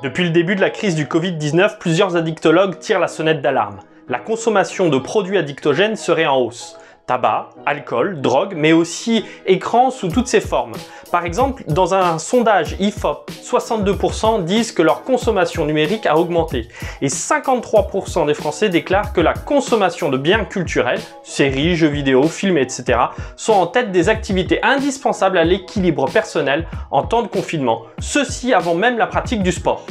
Depuis le début de la crise du Covid-19, plusieurs addictologues tirent la sonnette d'alarme. La consommation de produits addictogènes serait en hausse. Tabac, alcool, drogue, mais aussi écran sous toutes ses formes. Par exemple, dans un sondage IFOP, 62% disent que leur consommation numérique a augmenté et 53% des Français déclarent que la consommation de biens culturels, séries, jeux vidéo, films, etc. sont en tête des activités indispensables à l'équilibre personnel en temps de confinement, ceci avant même la pratique du sport.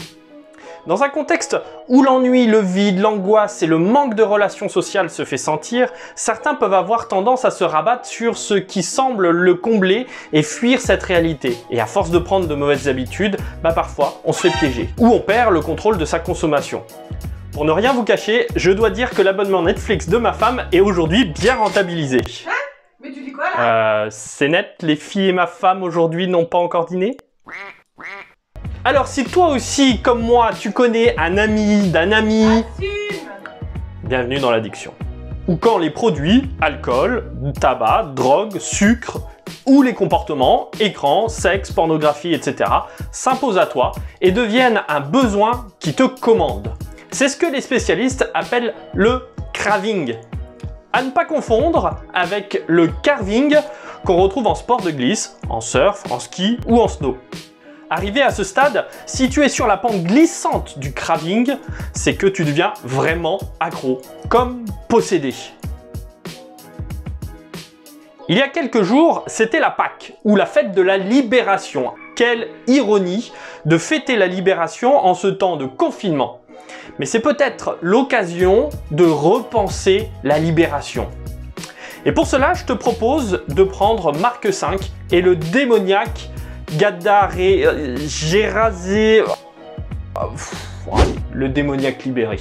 Dans un contexte où l'ennui, le vide, l'angoisse et le manque de relations sociales se fait sentir, certains peuvent avoir tendance à se rabattre sur ce qui semble le combler et fuir cette réalité. Et à force de prendre de mauvaises habitudes, parfois on se fait piéger ou on perd le contrôle de sa consommation. Pour ne rien vous cacher, je dois dire que l'abonnement Netflix de ma femme est aujourd'hui bien rentabilisé. Hein? Mais tu dis quoi là? C'est net, les filles et ma femme aujourd'hui n'ont pas encore dîné? Alors si toi aussi, comme moi, tu connais un ami d'un ami, Assume. bienvenue dans l'addiction. Ou quand les produits, alcool, tabac, drogue, sucre, ou les comportements, écran, sexe, pornographie, etc. s'imposent à toi et deviennent un besoin qui te commande. C'est ce que les spécialistes appellent le craving. À ne pas confondre avec le carving qu'on retrouve en sport de glisse, en surf, en ski ou en snow. Arrivé à ce stade, si tu es sur la pente glissante du craving, c'est que tu deviens vraiment accro, comme possédé. Il y a quelques jours, c'était la Pâques, ou la fête de la libération. Quelle ironie de fêter la libération en ce temps de confinement. Mais c'est peut-être l'occasion de repenser la libération. Et pour cela, je te propose de prendre Marc V et le démoniaque Gérasé, le démoniaque libéré.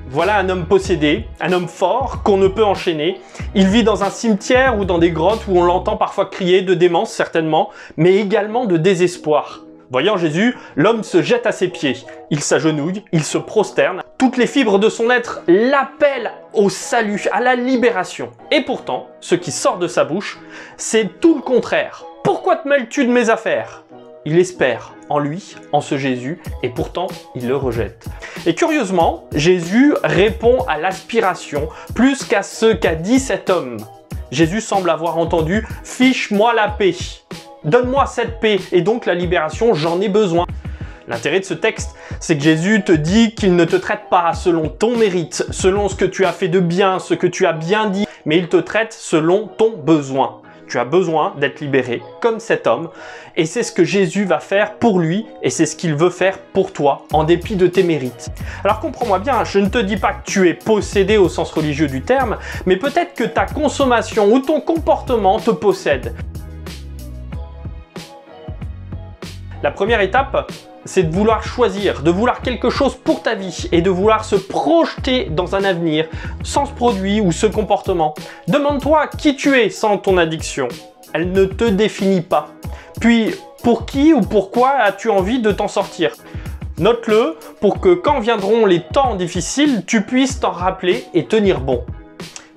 Voilà un homme possédé, un homme fort qu'on ne peut enchaîner. Il vit dans un cimetière ou dans des grottes où on l'entend parfois crier de démence certainement, mais également de désespoir. Voyant Jésus, l'homme se jette à ses pieds. Il s'agenouille, il se prosterne. Toutes les fibres de son être l'appellent au salut, à la libération. Et pourtant, ce qui sort de sa bouche, c'est tout le contraire. Pourquoi te mêles-tu de mes affaires? Il espère en lui, en ce Jésus, et pourtant il le rejette. Et curieusement, Jésus répond à l'aspiration plus qu'à ce qu'a dit cet homme. Jésus semble avoir entendu « Fiche-moi la paix ». Donne-moi cette paix et donc la libération, j'en ai besoin. L'intérêt de ce texte, c'est que Jésus te dit qu'il ne te traite pas selon ton mérite, selon ce que tu as fait de bien, ce que tu as bien dit, mais il te traite selon ton besoin. Tu as besoin d'être libéré comme cet homme et c'est ce que Jésus va faire pour lui et c'est ce qu'il veut faire pour toi en dépit de tes mérites. Alors comprends-moi bien, je ne te dis pas que tu es possédé au sens religieux du terme, mais peut-être que ta consommation ou ton comportement te possède. La première étape, c'est de vouloir choisir, de vouloir quelque chose pour ta vie et de vouloir se projeter dans un avenir sans ce produit ou ce comportement. Demande-toi qui tu es sans ton addiction. Elle ne te définit pas. Puis, pour qui ou pourquoi as-tu envie de t'en sortir? Note-le pour que quand viendront les temps difficiles, tu puisses t'en rappeler et tenir bon.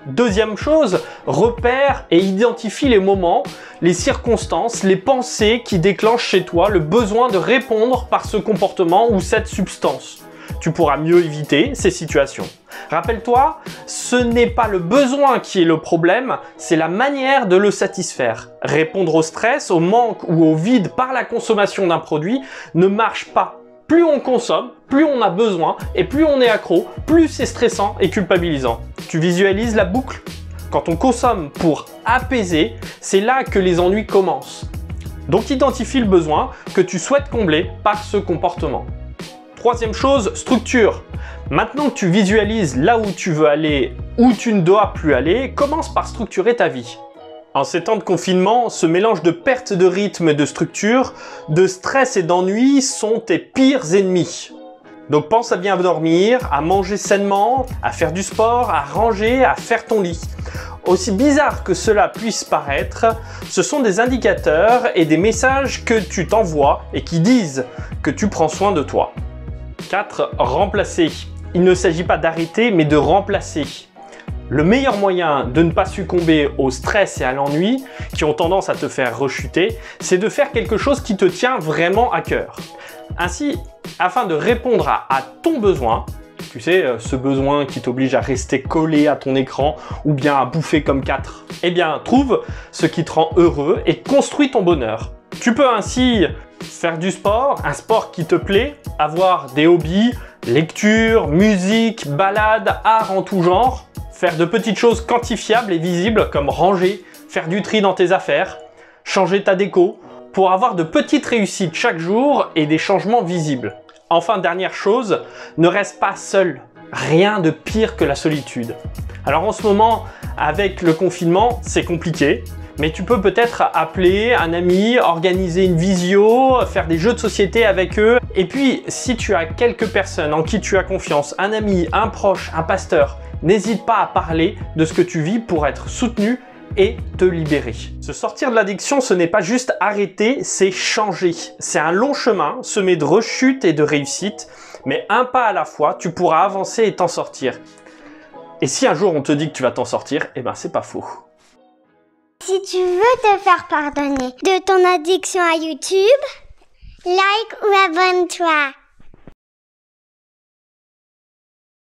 Deuxième chose, repère et identifie les moments, les circonstances, les pensées qui déclenchent chez toi le besoin de répondre par ce comportement ou cette substance. Tu pourras mieux éviter ces situations. Rappelle-toi, ce n'est pas le besoin qui est le problème, c'est la manière de le satisfaire. Répondre au stress, au manque ou au vide par la consommation d'un produit ne marche pas. Plus on consomme, plus on a besoin et plus on est accro, plus c'est stressant et culpabilisant. Tu visualises la boucle? Quand on consomme pour apaiser, c'est là que les ennuis commencent. Donc identifie le besoin que tu souhaites combler par ce comportement. Troisième chose, structure. Maintenant que tu visualises là où tu veux aller, où tu ne dois plus aller, commence par structurer ta vie. En ces temps de confinement, ce mélange de perte de rythme et de structure, de stress et d'ennui sont tes pires ennemis. Donc pense à bien dormir, à manger sainement, à faire du sport, à ranger, à faire ton lit. Aussi bizarre que cela puisse paraître, ce sont des indicateurs et des messages que tu t'envoies et qui disent que tu prends soin de toi. 4. Remplacer. Il ne s'agit pas d'arrêter mais de remplacer. Le meilleur moyen de ne pas succomber au stress et à l'ennui qui ont tendance à te faire rechuter, c'est de faire quelque chose qui te tient vraiment à cœur. Ainsi, afin de répondre à ton besoin, tu sais, ce besoin qui t'oblige à rester collé à ton écran ou bien à bouffer comme 4, eh bien, trouve ce qui te rend heureux et construis ton bonheur. Tu peux ainsi faire du sport, un sport qui te plaît, avoir des hobbies, lecture, musique, balade, art en tout genre, faire de petites choses quantifiables et visibles comme ranger, faire du tri dans tes affaires, changer ta déco, pour avoir de petites réussites chaque jour et des changements visibles. Enfin, dernière chose, ne reste pas seul. Rien de pire que la solitude. Alors en ce moment, avec le confinement, c'est compliqué, mais tu peux peut-être appeler un ami, organiser une visio, faire des jeux de société avec eux. Et puis, si tu as quelques personnes en qui tu as confiance, un ami, un proche, un pasteur, n'hésite pas à parler de ce que tu vis pour être soutenu et te libérer. Se sortir de l'addiction, ce n'est pas juste arrêter, c'est changer. C'est un long chemin, semé de rechutes et de réussites, mais un pas à la fois, tu pourras avancer et t'en sortir. Et si un jour on te dit que tu vas t'en sortir, eh ben c'est pas faux. Si tu veux te faire pardonner de ton addiction à YouTube, like ou abonne-toi.